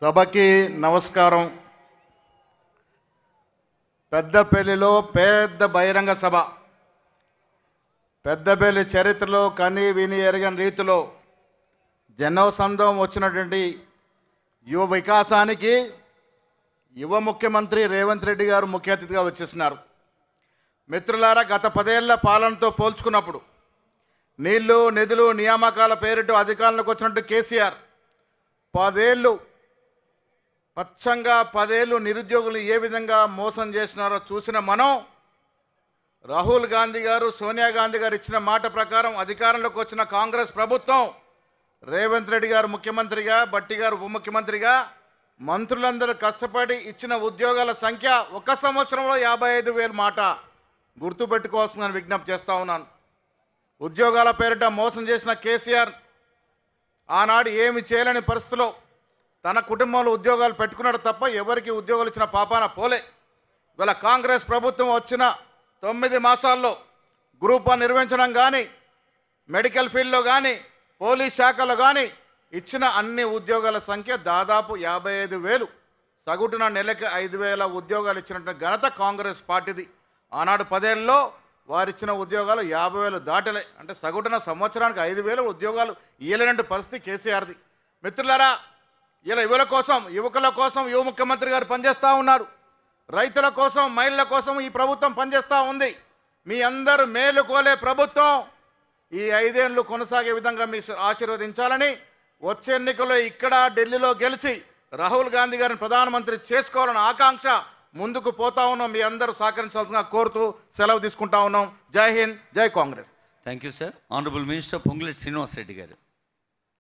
సభకి నమస్కారం. పెద్దపల్లిలో పెద్ద బహిరంగ సభ. పెద్దపల్లి చరిత్రలో కని విని ఎరగని రీతిలో జనోత్సవం వచ్చినటువంటి యువ వికాసానికి యువ ముఖ్యమంత్రి రేవంత్ రెడ్డి గారు ముఖ్య అతిథిగా వచ్చేస్తున్నారు. మిత్రులారా, గత 10 ఏళ్ల పాలనతో పోల్చుకున్నప్పుడు నీళ్లు నిధులు నియామకాల పేరిట అధికారంలోకి వచ్చినట్టు కేసీఆర్ 10 ఏళ్ళు పచ్చంగా 10 ఏళ్ళు నిరుద్యోగులు ఏ విధంగా మోసం చేసినారో చూసిన మనం రాహుల్ గాంధీ గారు సోనియా గాంధీ గారు ఇచ్చిన మాట ప్రకారం అధికారంలోకి వచ్చిన కాంగ్రెస్ ప్రభుత్వం రేవంత్ రెడ్డి గారు ముఖ్యమంత్రిగా, బట్టి గారు ఉప ముఖ్యమంత్రిగా, మంత్రులందరూ కష్టపడి ఇచ్చిన ఉద్యోగాల సంఖ్య 1 సంవత్సరంలో 55,000 మాట గుర్తుపెట్టుకోవాల్సిందని విజ్ఞప్తి చేస్తూ ఉన్నాను. ఉద్యోగాల పేరిట మోసం చేసిన కేసీఆర్ ఆనాడు ఏమి చేయలేని పరిస్థితిలో తన కుటుంబంలో ఉద్యోగాలు పెట్టుకున్నాడు తప్ప ఎవరికి ఉద్యోగాలు ఇచ్చిన పాపాన పోలే. ఇవాళ కాంగ్రెస్ ప్రభుత్వం వచ్చిన 9 మాసాల్లో గ్రూప్ 1 నిర్వహించడం కానీ, మెడికల్ ఫీల్డ్లో కానీ, పోలీస్ శాఖలో కానీ ఇచ్చిన అన్ని ఉద్యోగాల సంఖ్య దాదాపు 55,000. సగటున నెలకి 5,000 ఉద్యోగాలు ఇచ్చినటువంటి ఘనత కాంగ్రెస్ పార్టీది. ఆనాడు 10 ఏళ్ళలో వారిచ్చిన ఉద్యోగాలు 50,000 దాటలే. అంటే సగటున సంవత్సరానికి 5,000 ఉద్యోగాలు ఇయ్యలేనటువంటి పరిస్థితి కేసీఆర్ది. మిత్రులారా, ఇలా యువకుల కోసం యువ ముఖ్యమంత్రి గారు పనిచేస్తూ ఉన్నారు. రైతుల కోసం, మహిళల కోసం ఈ ప్రభుత్వం పనిచేస్తూ ఉంది. మీ అందరూ మేలుకోలే ప్రభుత్వం ఈ 5 ఏళ్ళు కొనసాగే విధంగా మీ ఆశీర్వదించాలని, వచ్చే ఎన్నికల్లో ఇక్కడ ఢిల్లీలో గెలిచి రాహుల్ గాంధీ గారిని ప్రధానమంత్రి చేసుకోవాలన్న ఆకాంక్ష ముందుకు పోతా ఉన్నాం. మీ అందరూ సహకరించాల్సిందిగా కోరుతూ సెలవు తీసుకుంటా ఉన్నాం. జై హింద్, జై Congress. Thank you sir. Honourable minister Ponguleti Srinivas Reddy గారు.